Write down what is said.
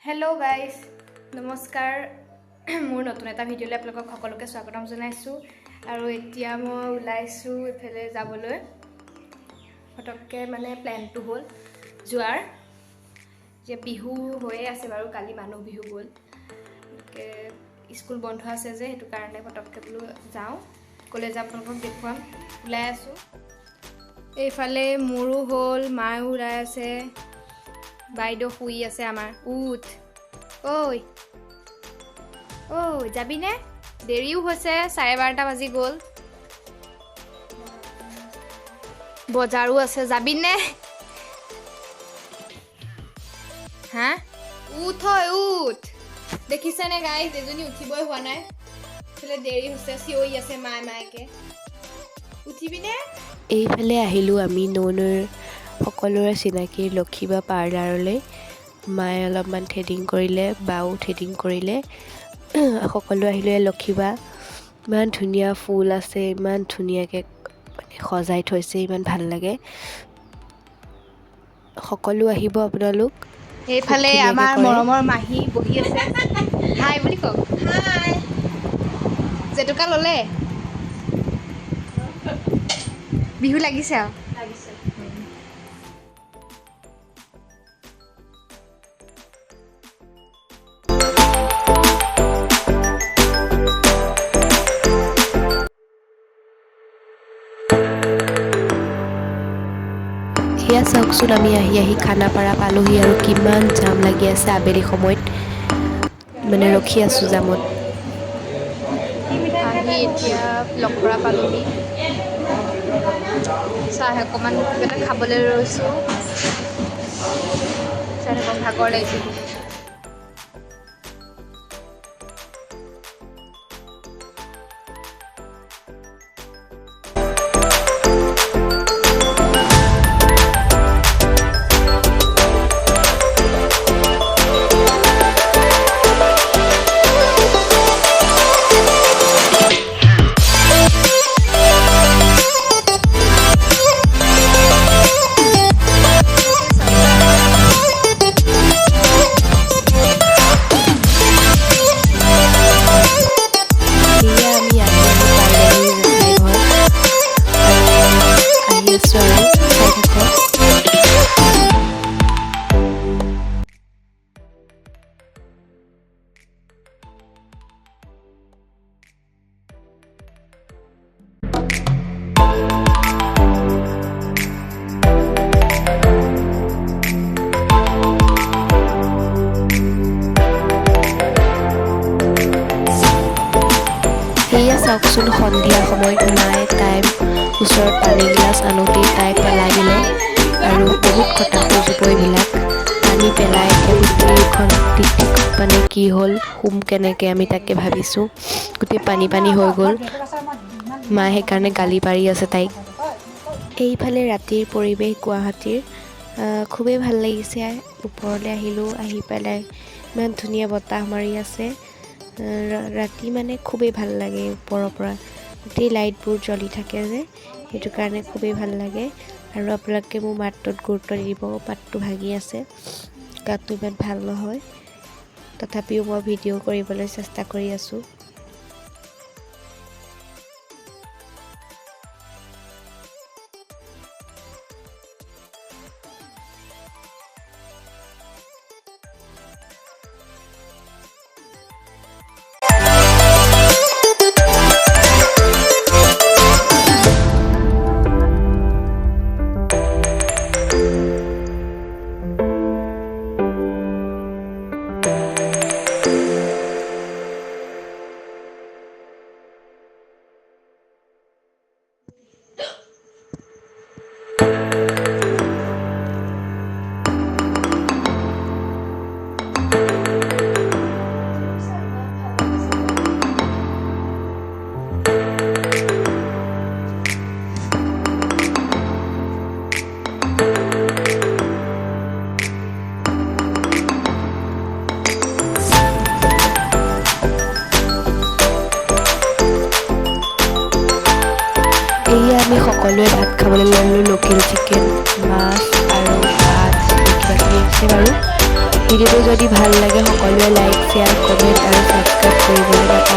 Hello guys नमस्कार मोर नतुन एटा भिडिओले आपलोকক সকলোকে স্বাগতম জনাইছো আৰু এতিয়া মই ওলাইছো এফালে যাবলৈ ফটককে মানে প্ল্যানটো হ'ল জুৱাৰ যে বিহু হৈ আছে বাৰু কালি মানুহ বিহু গ'ল কে স্কুল বন্ধ আছে যে হেতু কাৰণে ফটককে বলো যাও কলেজ আপোনালোকক দেখুৱাম ওলাই আছো এইফালে মোৰো হ'ল মাও ওলাই আছে বাইদেউ শুই আছে আমাৰ উঠ ঐ যাবি নে দেৰিও হৈছে 12:30 বাজি গ'ল বজাৰো আছে যাবি নে হা উঠ দেখিছে নে গাইস এজনী উঠিবই হোৱা নাই ফলে দেৰি হৈছে চিঞৰি আছে মাইকে উঠিবি নে এইফালে আহিলো আমি নৌনৰ সকলোৰে চিনাকি লক্ষীবা পাৰ্লাৰলৈ মায়ে অলপমান থ্ৰেডিং কৰিলে বাও থ্ৰেডিং কৰিলে সকলো আহিলে লক্ষীবা ইমান ধুনীয়া ফুল আছে ইমান ধুনীয়াকৈ মানে সজাই থৈছে ইমান ভাল লাগে সকলো আহিব আপোনালোক এইফালে আমাৰ মৰমৰ মাহী বহি আছে হাই বুলি কওক হাই জেতুকা ললে বিহু লাগিছে লাগিছে এয়া চাওকচোন আমি আহি খানাপাৰা পালোহি আৰু কিমান জাম লাগি আছে আবেলি সময়ত মানে ৰখি আছোঁ জামত আহি এতিয়া লখৰা পালোহি চাহ অকণমান কিবা খাবলৈ ৰৈছোঁ চাহ অকণ ভাগৰ লাগিছে সেয়া চাওকচোন সন্ধিয়া সময়ত মায়ে তাই ওচৰত পানী গিলাচ আনোতেই তাই পেলাই দিলে আৰু বহুত কথা কৈছোঁ এইবিলাক পানী পেলাই গোটেইখন মানে কি হ'ল শুম কেনেকৈ আমি তাকে ভাবিছোঁ গোটেই পানী হৈ গ'ল মায়ে সেইকাৰণে গালি পাৰি আছে তাইক এইফালে ৰাতিৰ পৰিৱেশ গুৱাহাটীৰ খুবেই ভাল লাগিছে ওপৰলৈ আহিলোঁ আহি পেলাই ইমান ধুনীয়া বতাহ মাৰি আছে ৰাতি মানে খুবেই ভাল লাগে ওপৰৰ পৰা গোটেই লাইটবোৰ জ্বলি থাকে যে সেইটো কাৰণে খুবেই ভাল লাগে আৰু আপোনালোকে মোৰ মাতটোত গুৰুত্ব দিব মাতটো ভাগি আছে গাটো ইমান ভাল নহয় তথাপিও মই ভিডিঅ' কৰিবলৈ চেষ্টা কৰি আছোঁ আমি সকলোৱে ভাত খাবলৈ ল'লোঁ লোকেল চিকেন মাছ আৰু ভাত কিবা কিবি আছে বাৰু ভিডিঅ'টো যদি ভাল লাগে সকলোৱে লাইক শ্বেয়াৰ কমেণ্ট আৰু ছাবস্ক্ৰাইব কৰিবলৈ নাপাহৰিব।